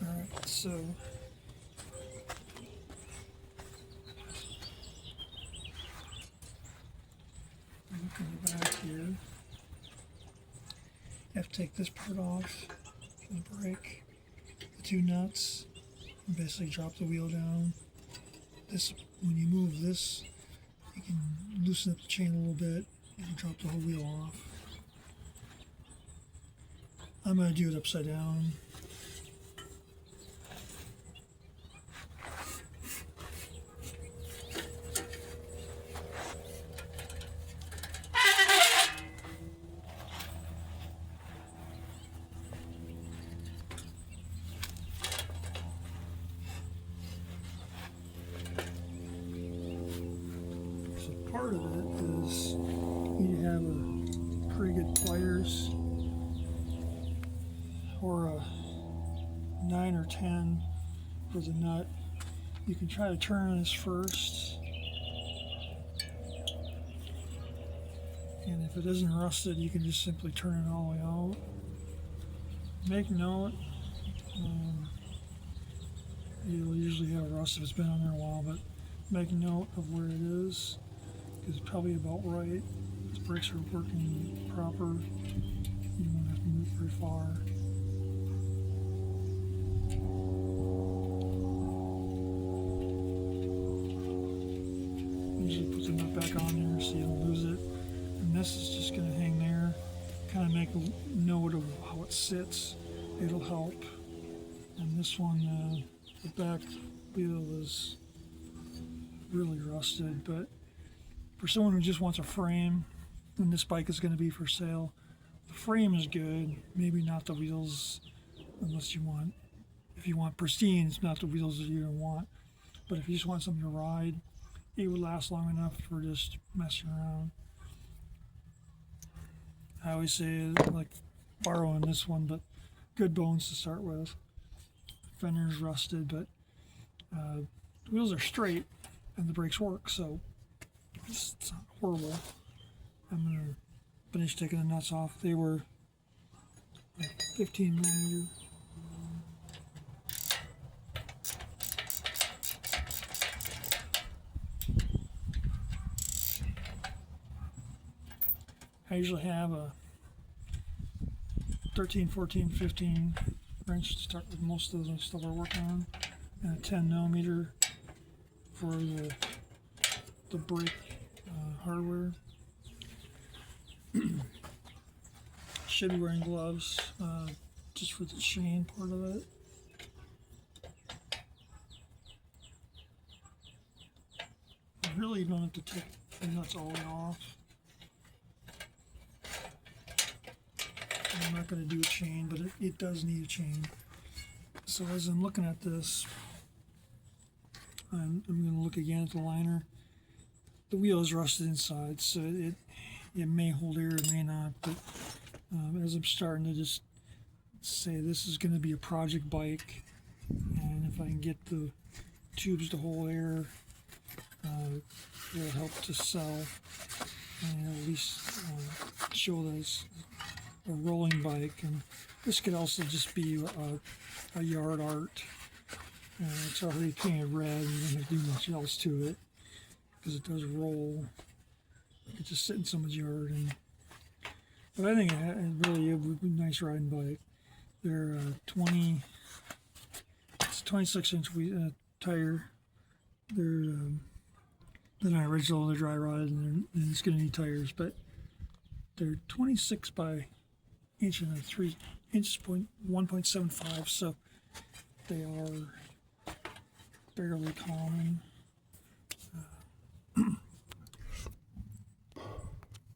Alright, so look in the back here. You have to take this part off, the brake, the two nuts, and basically drop the wheel down. This, when you move this, you can loosen up the chain a little bit and drop the whole wheel off. I'm going to do it upside down. Part of it is you need to have a pretty good pliers or a 9 or 10 for the nut. You can try to turn this first, and if it isn't rusted you can just simply turn it all the way out. Make note, you'll usually have rust if it's been on there a while, but make note of where it is. It's probably about right. The brakes are working proper. You won't have to move very far. Usually put the nut back on there so you don't lose it. And this is just going to hang there. Kind of make a note of how it sits. It'll help. And this one, the back wheel is really rusted, but for someone who just wants a frame, and this bike is going to be for sale, the frame is good, maybe not the wheels, unless you want, if you want pristine, it's not the wheels that you want, but if you just want something to ride, it would last long enough for just messing around. I always say, like, borrowing this one, but good bones to start with. Fender's rusted, but the wheels are straight and the brakes work, so it's not horrible. I'm going to finish taking the nuts off. They were like 15 millimeter. I usually have a 13, 14, 15 wrench to start with most of the stuff I work on, and a 10 millimeter for the brake hardware. Should be wearing gloves just for the chain part of it. Really, you don't have to take the nuts all the way off. I'm not going to do a chain, but it does need a chain. So as I'm looking at this, I'm going to look again at the liner. The wheel is rusted inside, so it may hold air, it may not, but as I'm starting to just say this is going to be a project bike, and if I can get the tubes to hold air, it'll help to sell, and at least show that it's a rolling bike. And this could also just be a yard art. It's already painted red, and you don't have to do much else to it because it does roll. It just sit in someone's yard, but I think it really would be a nice riding bike. They're it's a 26-inch tire. They're not original, they're dry rotted, and it's going to need tires, but they're 26 by inch and a 3 inch 1.75, so they are fairly common.